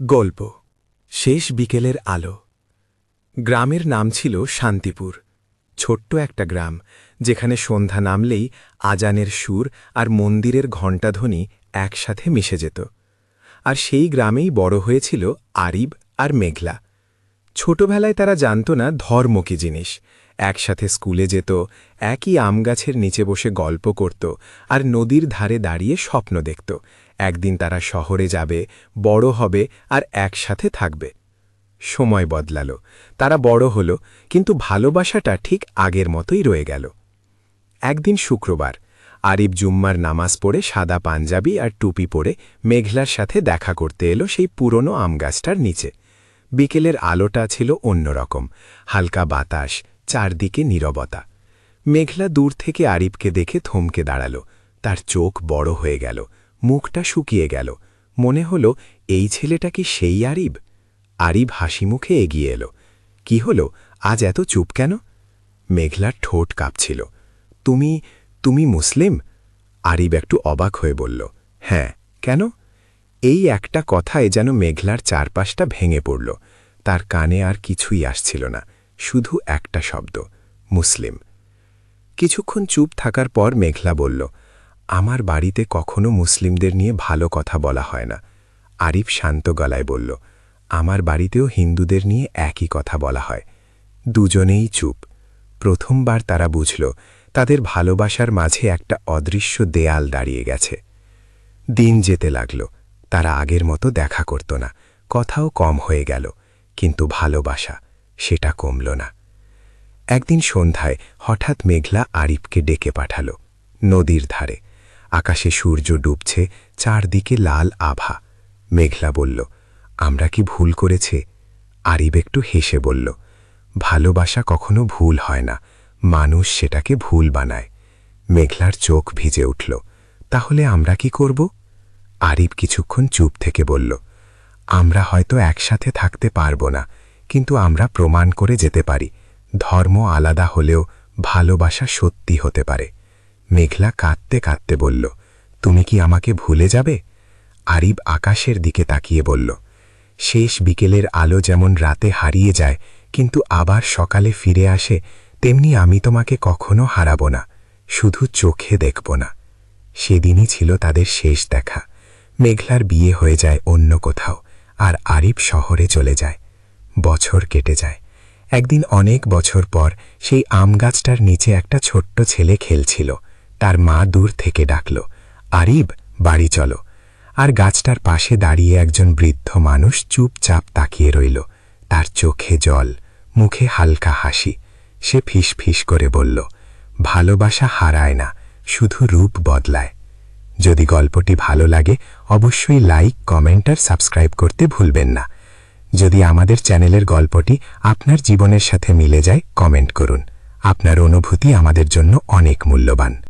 গল্প শেষ বিকেলের আলো। গ্রামের নাম ছিল শান্তিপুর। ছোট্ট একটা গ্রাম, যেখানে সন্ধ্যা নামলেই আজানের সুর আর মন্দিরের ঘণ্টাধ্বনি একসাথে মিশে যেত। আর সেই গ্রামেই বড় হয়েছিল আরিব আর মেঘলা। ছোটবেলায় তারা জানত না ধর্ম কী জিনিস। একসাথে স্কুলে যেত, একই আমগাছের নিচে বসে গল্প করত আর নদীর ধারে দাঁড়িয়ে স্বপ্ন দেখত একদিন তারা শহরে যাবে, বড় হবে আর একসাথে থাকবে। সময় বদলাল, তারা বড় হল, কিন্তু ভালোবাসাটা ঠিক আগের মতোই রয়ে গেল। একদিন শুক্রবার, আরিব জুম্মার নামাজ পড়ে সাদা পাঞ্জাবি আর টুপি পরে মেঘলার সাথে দেখা করতে এলো সেই পুরনো আমগাছটার নিচে। বিকেলের আলোটা ছিল অন্যরকম, হালকা বাতাস, চারদিকে নীরবতা। মেঘলা দূর থেকে আরিবকে দেখে থমকে দাঁড়াল। তার চোখ বড় হয়ে গেল, মুখটা শুকিয়ে গেল। মনে হল, এই ছেলেটা কি সেই আরিব? আরিব হাসি মুখে এগিয়ে এলো। কি হলো, আজ এত চুপ কেন? মেঘলার ঠোঁট কাঁপছিল। তুমি তুমি মুসলিম? আরিব একটু অবাক হয়ে বলল, হ্যাঁ, কেন? এই একটা কথায় যেন মেঘলার চারপাশটা ভেঙে পড়ল। তার কানে আর কিছুই আসছিল না, শুধু একটা শব্দ, মুসলিম। কিছুক্ষণ চুপ থাকার পর মেঘলা বলল, আমার বাড়িতে কখনো মুসলিমদের নিয়ে ভালো কথা বলা হয় না। আরিফ শান্ত গলায় বলল, আমার বাড়িতেও হিন্দুদের নিয়ে একই কথা বলা হয়। দুজনেই চুপ। প্রথমবার তারা বুঝল, তাদের ভালোবাসার মাঝে একটা অদৃশ্য দেয়াল দাঁড়িয়ে গেছে। দিন যেতে লাগল, তারা আগের মতো দেখা করত না, কথাও কম হয়ে গেল, কিন্তু ভালোবাসা, সেটা কমল না। একদিন সন্ধ্যায় হঠাৎ মেঘলা আরিফকে ডেকে পাঠাল। নদীর ধারে আকাশে সূর্য ডুবছে, চারদিকে লাল আভা। মেঘলা বলল, আমরা কি ভুল করেছে? আরিব একটু হেসে বলল, ভালোবাসা কখনো ভুল হয় না, মানুষ সেটাকে ভুল বানায়। মেঘলার চোখ ভিজে উঠল। তাহলে আমরা কি করব? আরিব কিছুক্ষণ চুপ থেকে বলল, আমরা হয়তো একসাথে থাকতে পারব না, কিন্তু আমরা প্রমাণ করে যেতে পারি, ধর্ম আলাদা হলেও ভালোবাসা সত্যি হতে পারে। মেঘলা কাঁদতে কাঁদতে বলল, তুমি কি আমাকে ভুলে যাবে? আরিব আকাশের দিকে তাকিয়ে বলল, শেষ বিকেলের আলো যেমন রাতে হারিয়ে যায় কিন্তু আবার সকালে ফিরে আসে, তেমনি আমি তোমাকে কখনো হারাব না, শুধু চোখে দেখব না। সেদিনই ছিল তাদের শেষ দেখা। মেঘলার বিয়ে হয়ে যায় অন্য কোথাও, আর আরিব শহরে চলে যায়। বছর কেটে যায়। একদিন অনেক বছর পর সেই আমগাছটার নিচে একটা ছোট্ট ছেলে খেলছিল। তার মা দূর থেকে ডাকল, আরিব, বাড়ি চলো। আর গাছটার পাশে দাঁড়িয়ে একজন বৃদ্ধ মানুষ চুপচাপ তাকিয়ে রইল। তার চোখে জল, মুখে হালকা হাসি। সে ফিস ফিস করে বলল, ভালোবাসা হারায় না, শুধু রূপ বদলায়। যদি গল্পটি ভালো লাগে অবশ্যই লাইক, কমেন্ট আর সাবস্ক্রাইব করতে ভুলবেন না। যদি আমাদের চ্যানেলের গল্পটি আপনার জীবনের সাথে মিলে যায়, কমেন্ট করুন। আপনার অনুভূতি আমাদের জন্য অনেক মূল্যবান।